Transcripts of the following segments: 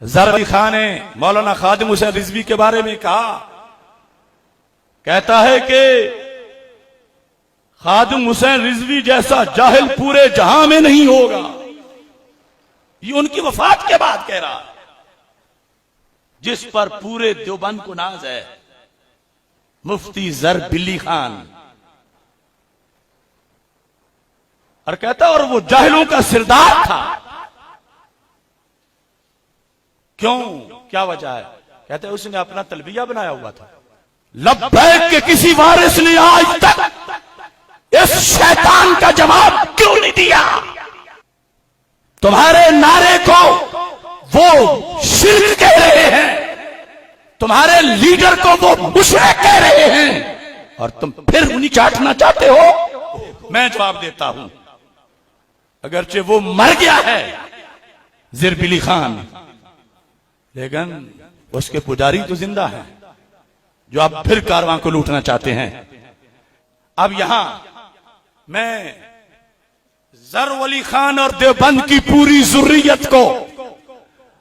ज़रअली खान ने मौलाना खादिम हुसैन रिजवी के बारे में कहा, कहता है कि खादिम हुसैन रिजवी जैसा जाहिल पूरे जहां में नहीं होगा। ये उनकी वफात के बाद कह रहा है, जिस पर पूरे देवबंद को नाज है, मुफ्ती ज़रबिली खान। और कहता और वो जाहिलों का सिरदार था। क्यों, क्या वजह है? कहते हैं उसने अपना तलबिया बनाया हुआ था। लब्बैक के किसी वारिस ने आज तक इस शैतान का जवाब क्यों नहीं दिया? तुम्हारे नारे को वो शिर्क कह रहे हैं, तुम्हारे लीडर को वो मुशरिक कह रहे हैं, और तुम फिर उन्हीं चाटना चाहते हो। मैं जवाब देता हूं, अगरचे वो मर गया है ज़रबिली खान, लेकिन उसके पुजारी तो जिंदा हैं, जो आप फिर कारवां को लूटना चाहते हैं। अब यहां मैं ज़रअली खान और देवबंद की पूरी ज़ुर्रियत को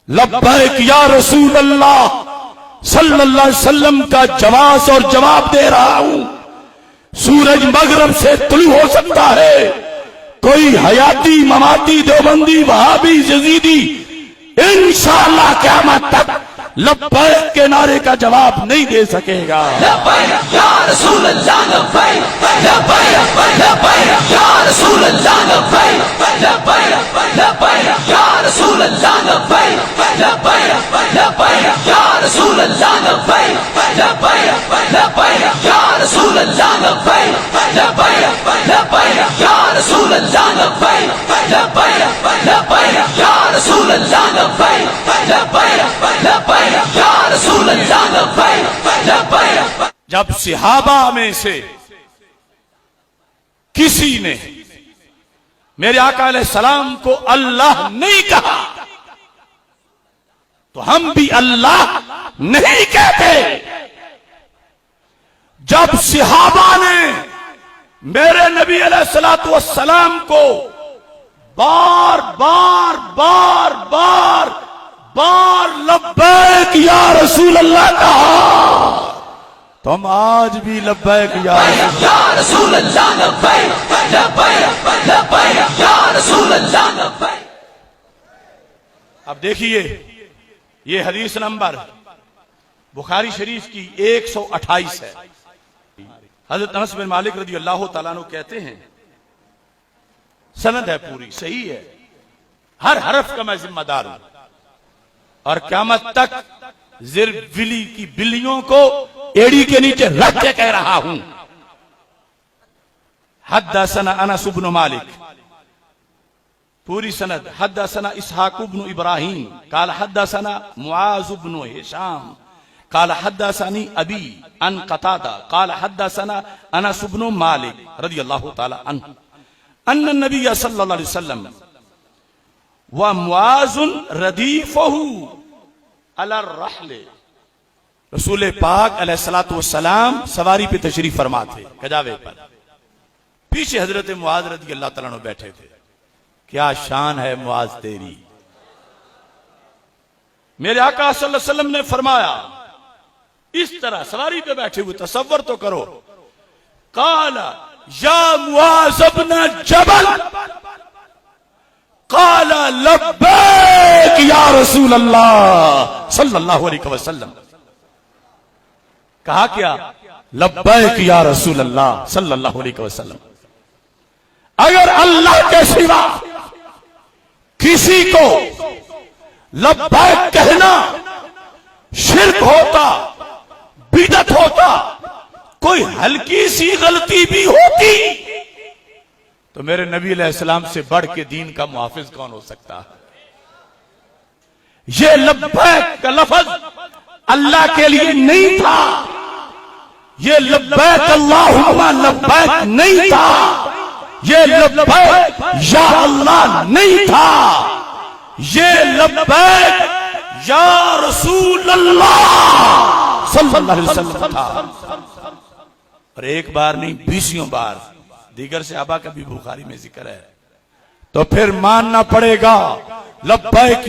लब्बैक या रसूल अल्लाह सल्लल्लाहु अलैहि वसल्लम का जवाब और जवाब दे रहा हूं। सूरज मगरब से तुलू हो सकता है, कोई हयाती ममाती देवबंदी वहाबी जजीदी इंशाअल्लाह क़यामत तक लब्बैक के नारे का जवाब नहीं दे सकेगा। लब्बैक या रसूल अल्लाह, लब्बैक लब्बैक लब्बैक या रसूल अल्लाह, लब्बैक लब्बैक लब्बैक या रसूल अल्लाह, लब्बैक लब्बैक लब्बैक या रसूल अल्लाह, लब्बैक लब्बैक लब्बैक या रसूल अल्लाह, लब्बैक लब्बैक लब्बैक या रसूल अल्लाह, लब्बैक लब्बैक लब्बैक या रसूल अल्लाह, लब्बैक लब्बैक लब्बैक या रसूल अल्लाह, लब्बैक लब्बैक। जब सहाबा में से किसी ने मेरे आका अलैहिस्सलाम को अल्लाह नहीं कहा, तो हम भी अल्लाह नहीं कहते। जब सहाबा ने मेरे नबी अलैहिस्सलातु वस्सलाम को बार बार बार बार बार लब्बैक या रसूल अल्लाह कहा, तो हम आज भी लब्बैक या रसूल अल्लाह, लब्बैक लब्बैक लब्बैक या रसूल अल्लाह, लब्बैक। अब देखिए, ये हदीस नंबर बुखारी शरीफ की 128 है। हजरत अनस बिन मालिक रज़ी अल्लाह तआला अन्हु कहते हैं, सनद है पूरी, सही है, हर हरफ का मैं जिम्मेदार हूं, और क़यामत तक ज़रबिली की बिल्लियों को एड़ी के नीचे रख के कह रहा हूं। हद्दसना अनस इब्न मालिक, पूरी सनद। हद्दसना इसहाक इब्न इब्राहीम काल हद्दसना मुआज़ इब्न हिशाम काल हद्दसनी अबी अन कतादा काल हद्दसना अनस इब्न मालिक रज़ियल्लाहु तआला अन्हु अन्न नबी सल्लल्लाहु अलैहि वसल्लम व मुआज़ुन रदीफ़हु अला रहले। रसूल पाक अलैहिस्सलातु वस्सलाम सवारी पे तशरीफ फरमा थे, कजावे पर, पीछे हजरत मुआज़ रज़ी अल्लाह तआला अन्हु बैठे थे। क्या शान है मुआज़ तेरी। मेरे आका सल्लल्लाहु अलैहि वसल्लम ने फरमाया, इस तरह सवारी पे बैठे हुए, तसव्वुर तो करो, काला या मुआज़ इब्न जबल, काला लब्बैक या रसूल अल्लाह सल्लल्लाहु अलैहि वसल्लम। कहा क्या? लब्बैक या रसूल अल्लाह सल्लल्लाहु अलैहि वसल्लम। अगर अल्लाह के सिवा किसी को लब्बैक कहना शिर्क होता, बिदअत होता, कोई हल्की सी गलती भी होती, तो मेरे नबी अलैहिस्सलाम से बढ़ के दीन का मुहाफिज कौन हो सकता है? ये लब्बैक का लफ्ज अल्लाह के लिए नहीं था, ये लब्बैक अल्लाहुम्मा लब्बैक नहीं था, ये लब्बैक या अल्लाह नहीं था, ये लब्बैक या रसूल अल्लाह सल्लल्लाहु अलैहि वसल्लम था। और एक बार नहीं, 20 बार, दीगर सहाबा का भी बुखारी में जिक्र है। तो फिर मानना पड़ेगा लब्बैक